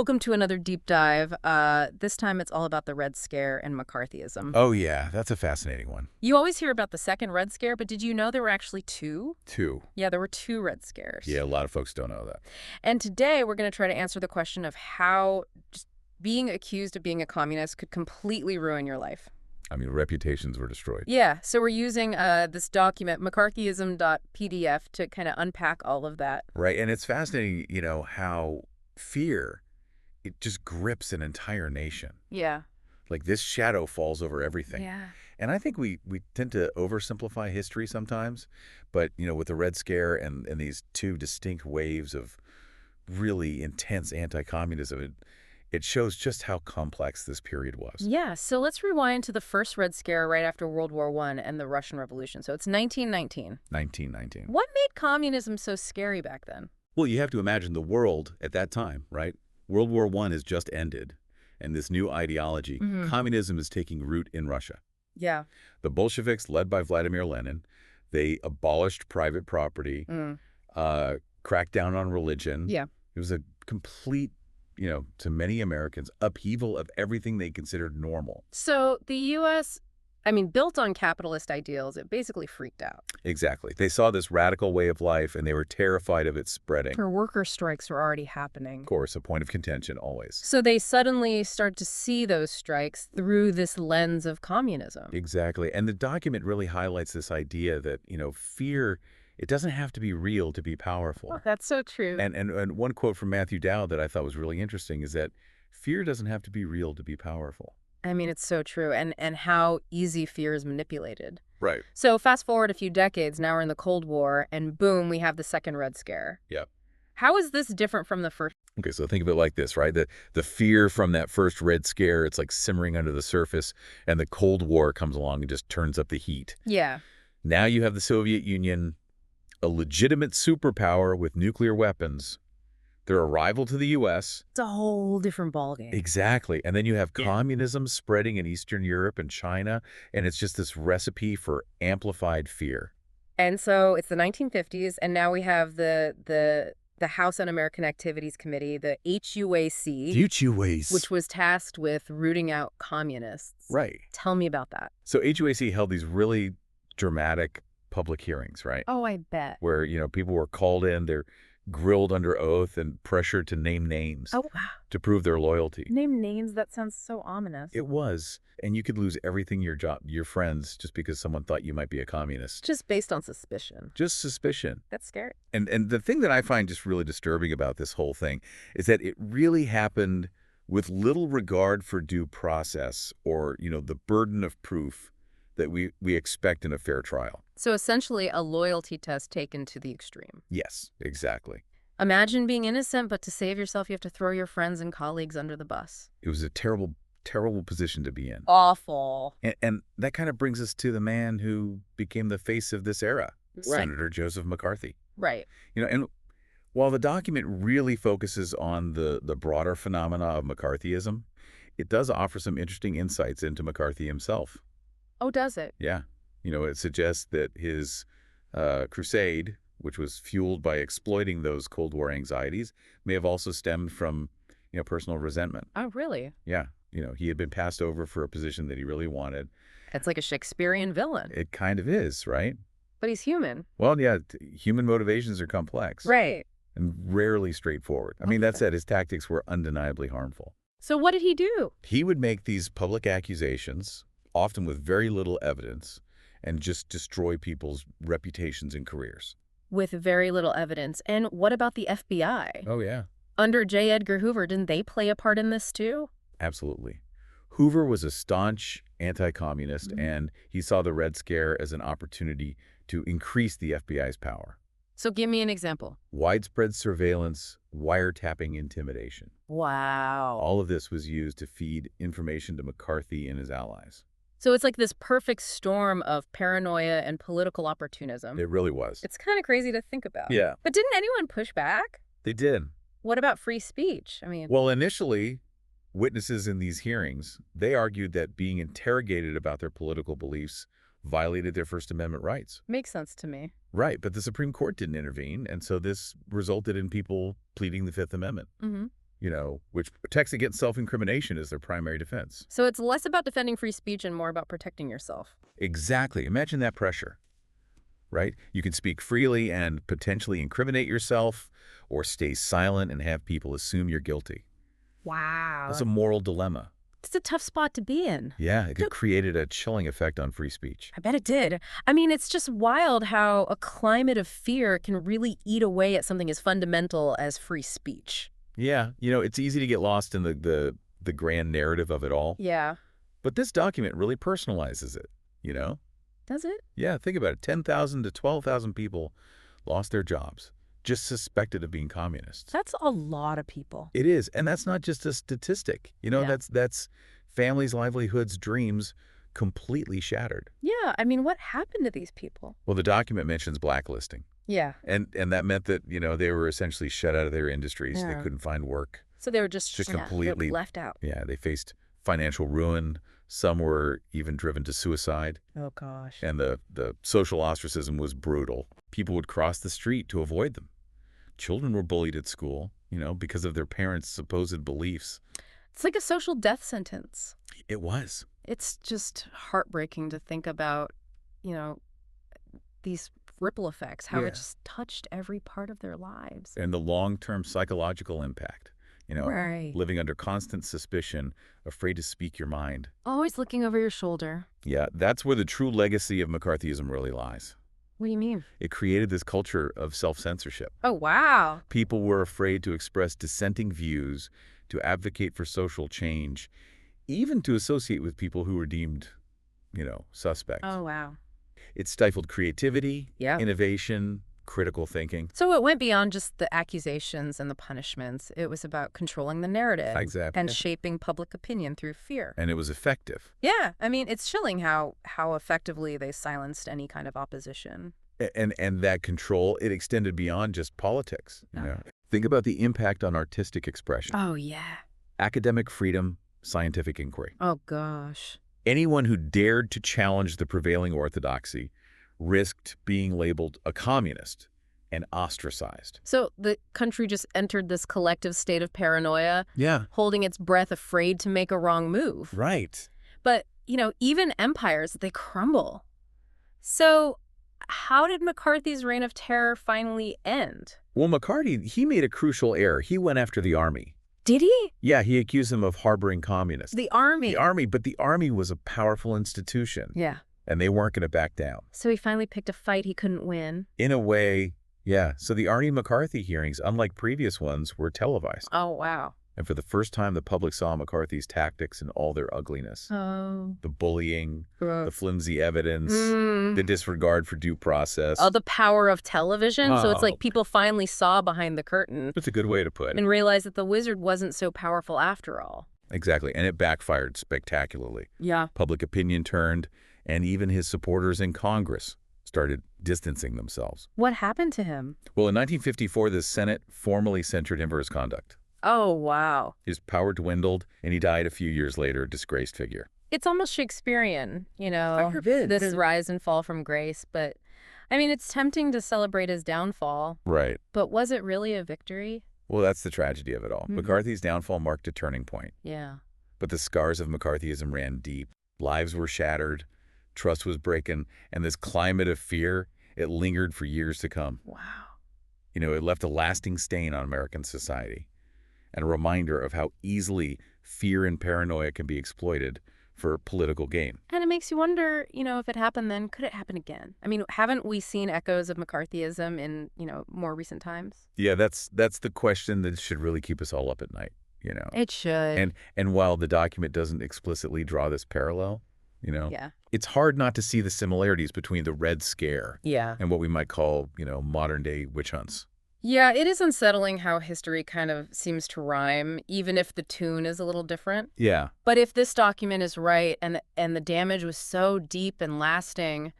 Welcome to another deep dive. This time it's all about the Red Scare and McCarthyism. Oh, yeah, that's a fascinating one. You always hear about the second Red Scare, but did you know there were actually two? Two. Yeah, there were two Red Scares. Yeah, a lot of folks don't know that. And today we're going to try to answer the question of how just being accused of being a communist could completely ruin your life. I mean, reputations were destroyed. Yeah, so we're using this document, McCarthyism.pdf, to kind of unpack all of that. Right, and it's fascinating, how fear, it just grips an entire nation. Yeah. Like this shadow falls over everything. Yeah. And I think we tend to oversimplify history sometimes, but, with the Red Scare and these two distinct waves of really intense anti-communism, it shows just how complex this period was. Yeah, so let's rewind to the first Red Scare right after World War I and the Russian Revolution. So it's 1919. 1919. What made communism so scary back then? Well, you have to imagine the world at that time, right? World War I has just ended, and this new ideology, communism, is taking root in Russia. Yeah. The Bolsheviks, led by Vladimir Lenin, they abolished private property, cracked down on religion. Yeah. It was a complete, to many Americans, upheaval of everything they considered normal. So the U.S., built on capitalist ideals, it basically freaked out. Exactly. They saw this radical way of life, and they were terrified of its spreading. For worker strikes were already happening. Of course, a point of contention always. So they suddenly start to see those strikes through this lens of communism. Exactly. And the document really highlights this idea that, fear, it doesn't have to be real to be powerful. Oh, that's so true. And one quote from Matthew Dowd that I thought was really interesting is that fear doesn't have to be real to be powerful. It's so true. And how easy fear is manipulated. Right. So fast forward a few decades, now we're in the Cold War, and boom, we have the second Red Scare. Yeah. How is this different from the first? Okay, so think of it like this, right? The fear from that first Red Scare, it's like simmering under the surface, and the Cold War comes along and just turns up the heat. Yeah. Now you have the Soviet Union, a legitimate superpower with nuclear weapons. Their arrival to the U.S. It's a whole different ballgame. Exactly. And then you have communism spreading in Eastern Europe and China, and it's just this recipe for amplified fear. And so it's the 1950s, and now we have the House Un-American Activities Committee, the HUAC, which was tasked with rooting out communists. Right. Tell me about that. So HUAC held these really dramatic public hearings, right? Oh, I bet. Where, people were called in, they're grilled under oath and pressured to name names. Oh, wow. To prove their loyalty. Name names? That sounds so ominous. It was. And you could lose everything, your job, your friends, just because someone thought you might be a communist. Just based on suspicion. Just suspicion. That's scary. And the thing that I find just really disturbing about this whole thing is that it really happened with little regard for due process or, the burden of proof that we expect in a fair trial. So essentially a loyalty test taken to the extreme. Yes, exactly. Imagine being innocent, but to save yourself, you have to throw your friends and colleagues under the bus. It was a terrible, terrible position to be in. Awful. And that kind of brings us to the man who became the face of this era, Right. Senator Joseph McCarthy. Right. And while the document really focuses on the broader phenomena of McCarthyism, it does offer some interesting insights into McCarthy himself. Oh, does it? Yeah. It suggests that his crusade, which was fueled by exploiting those Cold War anxieties, may have also stemmed from, personal resentment. Oh, really? Yeah. He had been passed over for a position that he really wanted. It's like a Shakespearean villain. It kind of is, right? But he's human. Well, yeah, human motivations are complex. Right. And rarely straightforward. That said, his tactics were undeniably harmful. So what did he do? He would make these public accusations, often with very little evidence, and just destroy people's reputations and careers. With very little evidence. And what about the FBI? Oh, yeah. Under J. Edgar Hoover, didn't they play a part in this too? Absolutely. Hoover was a staunch anti-communist, and he saw the Red Scare as an opportunity to increase the FBI's power. So give me an example. Widespread surveillance, wiretapping, intimidation. Wow. All of this was used to feed information to McCarthy and his allies. So it's like this perfect storm of paranoia and political opportunism. It really was. It's kind of crazy to think about. Yeah. But didn't anyone push back? They did. What about free speech? Well, initially, witnesses in these hearings, they argued that being interrogated about their political beliefs violated their First Amendment rights. Makes sense to me. Right, but the Supreme Court didn't intervene, and so this resulted in people pleading the Fifth Amendment. which protects against self-incrimination as their primary defense. So it's less about defending free speech and more about protecting yourself. Exactly. Imagine that pressure, right? You can speak freely and potentially incriminate yourself or stay silent and have people assume you're guilty. Wow. That's a moral dilemma. It's a tough spot to be in. Yeah, it created a chilling effect on free speech. I bet it did. I mean, it's just wild how a climate of fear can really eat away at something as fundamental as free speech. Yeah, it's easy to get lost in the grand narrative of it all. Yeah. But this document really personalizes it, Does it? Yeah, think about it. 10,000 to 12,000 people lost their jobs, just suspected of being communists. That's a lot of people. It is, and that's not just a statistic. That's families' livelihoods, dreams completely shattered. Yeah, I mean, what happened to these people? Well, the document mentions blacklisting. Yeah. And that meant that, they were essentially shut out of their industries. Yeah. They couldn't find work. So they were just completely left out. Yeah, they faced financial ruin. Some were even driven to suicide. Oh, gosh. And the social ostracism was brutal. People would cross the street to avoid them. Children were bullied at school, because of their parents' supposed beliefs. It's like a social death sentence. It was. It's just heartbreaking to think about, these ripple effects, how it just touched every part of their lives. And the long-term psychological impact, Right. living under constant suspicion, afraid to speak your mind. Always looking over your shoulder. Yeah, that's where the true legacy of McCarthyism really lies. What do you mean? It created this culture of self-censorship. Oh, wow. People were afraid to express dissenting views, to advocate for social change, even to associate with people who were deemed, suspect. Oh, wow. It stifled creativity, Yeah. innovation, critical thinking. So it went beyond just the accusations and the punishments. It was about controlling the narrative. Exactly. And shaping public opinion through fear. And it was effective. Yeah. I mean, it's chilling how effectively they silenced any kind of opposition. And that control, it extended beyond just politics. Think about the impact on artistic expression. Oh, yeah. Academic freedom, scientific inquiry. Oh, gosh. Anyone who dared to challenge the prevailing orthodoxy risked being labeled a communist and ostracized. So the country just entered this collective state of paranoia, Yeah. holding its breath, afraid to make a wrong move. Right. But, even empires, they crumble. So how did McCarthy's reign of terror finally end? Well, McCarthy, he made a crucial error. He went after the army. Did he? Yeah, he accused them of harboring communists. The army. But the army was a powerful institution. Yeah. And they weren't going to back down. So he finally picked a fight he couldn't win. In a way, yeah. So the Arnie-McCarthy hearings, unlike previous ones, were televised. Oh, wow. And for the first time, the public saw McCarthy's tactics in all their ugliness. Oh. The bullying, Gross. the flimsy evidence, the disregard for due process. Oh, the power of television? So it's like people finally saw behind the curtain. That's a good way to put it. And realized that the wizard wasn't so powerful after all. Exactly. And it backfired spectacularly. Yeah. Public opinion turned, and even his supporters in Congress started distancing themselves. What happened to him? Well, in 1954, the Senate formally censured him for his conduct. Oh, wow. His power dwindled, and he died a few years later, a disgraced figure. It's almost Shakespearean, Forbid. this rise and fall from grace. But, I mean, it's tempting to celebrate his downfall. Right. But was it really a victory? Well, that's the tragedy of it all. McCarthy's downfall marked a turning point. Yeah. But the scars of McCarthyism ran deep. Lives were shattered, trust was broken, and this climate of fear, it lingered for years to come. Wow. It left a lasting stain on American society, and a reminder of how easily fear and paranoia can be exploited for political gain. And it makes you wonder, if it happened then, could it happen again? I mean, haven't we seen echoes of McCarthyism in, more recent times? Yeah, that's the question that should really keep us all up at night, It should. And while the document doesn't explicitly draw this parallel, Yeah. it's hard not to see the similarities between the Red Scare Yeah. and what we might call, modern-day witch hunts. Yeah, it is unsettling how history kind of seems to rhyme, even if the tune is a little different. Yeah. But if this document is right and the damage was so deep and lasting,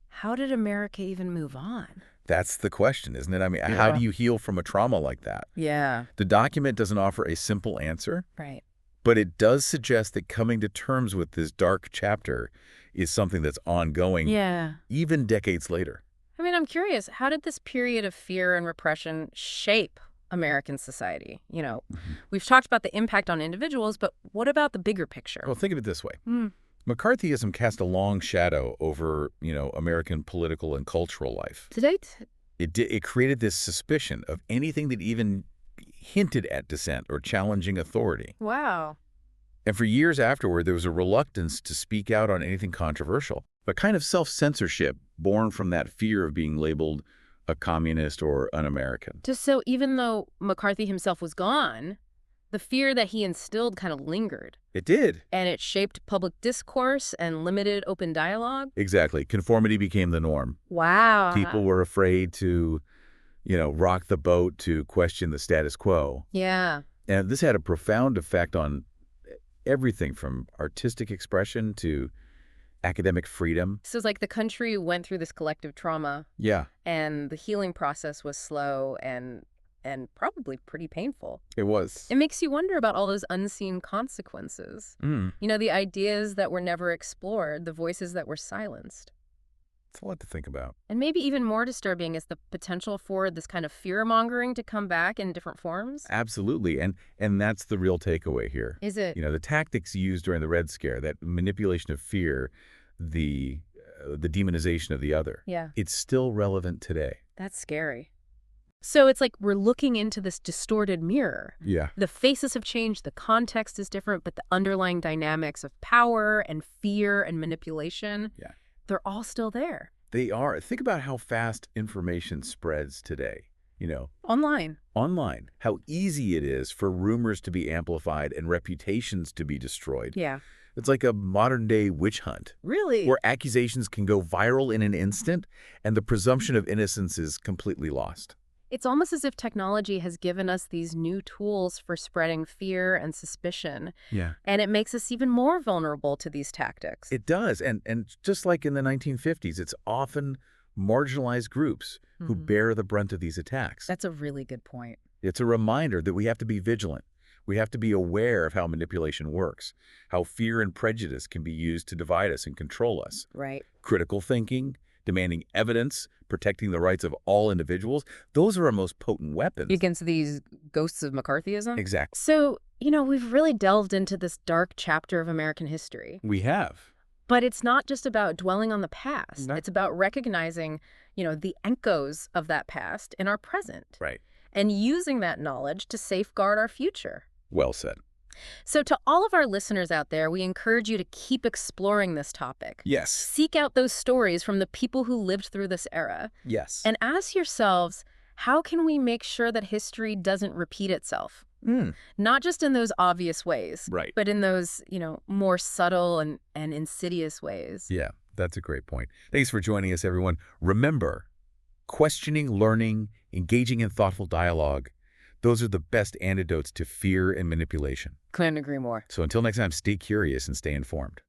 how did America even move on? That's the question, isn't it? I mean, how do you heal from a trauma like that? Yeah. The document doesn't offer a simple answer, Right. but it does suggest that coming to terms with this dark chapter is something that's ongoing, even decades later. I mean, I'm curious, how did this period of fear and repression shape American society? We've talked about the impact on individuals, but what about the bigger picture? Well, think of it this way. McCarthyism cast a long shadow over, American political and cultural life. It created this suspicion of anything that even hinted at dissent or challenging authority. Wow. And for years afterward, there was a reluctance to speak out on anything controversial, a kind of self-censorship born from that fear of being labeled a communist or un-American. Just so even though McCarthy himself was gone, the fear that he instilled kind of lingered. It did. And it shaped public discourse and limited open dialogue. Exactly. Conformity became the norm. Wow. People were afraid to, rock the boat, to question the status quo. Yeah. And this had a profound effect on everything from artistic expression to academic freedom. So it's like the country went through this collective trauma. Yeah. And the healing process was slow and probably pretty painful. It was. It makes you wonder about all those unseen consequences. The ideas that were never explored, the voices that were silenced. It's a lot to think about. And maybe even more disturbing is the potential for this kind of fear-mongering to come back in different forms. Absolutely. And that's the real takeaway here. Is it? The tactics used during the Red Scare, that manipulation of fear, the demonization of the other. Yeah. It's still relevant today. That's scary. So it's like we're looking into this distorted mirror. Yeah. The faces have changed, the context is different, but the underlying dynamics of power and fear and manipulation, they're all still there. They are. Think about how fast information spreads today, Online. Online. How easy it is for rumors to be amplified and reputations to be destroyed. Yeah. It's like a modern-day witch hunt. Really? Where accusations can go viral in an instant, and the presumption of innocence is completely lost. It's almost as if technology has given us these new tools for spreading fear and suspicion. Yeah. And it makes us even more vulnerable to these tactics. It does. And just like in the 1950s, it's often marginalized groups who bear the brunt of these attacks. That's a really good point. It's a reminder that we have to be vigilant. We have to be aware of how manipulation works, how fear and prejudice can be used to divide us and control us. Right. Critical thinking, demanding evidence, protecting the rights of all individuals, those are our most potent weapons. Against these ghosts of McCarthyism? Exactly. So, we've really delved into this dark chapter of American history. We have. But it's not just about dwelling on the past. No. It's about recognizing, the echoes of that past in our present. Right. And using that knowledge to safeguard our future. Well said. So to all of our listeners out there, we encourage you to keep exploring this topic. Yes. Seek out those stories from the people who lived through this era. Yes. And ask yourselves, how can we make sure that history doesn't repeat itself? Not just in those obvious ways, right, but in those, more subtle and insidious ways. Yeah, that's a great point. Thanks for joining us, everyone. Remember, questioning, learning, engaging in thoughtful dialogue, those are the best antidotes to fear and manipulation. Couldn't agree more. So until next time, stay curious and stay informed.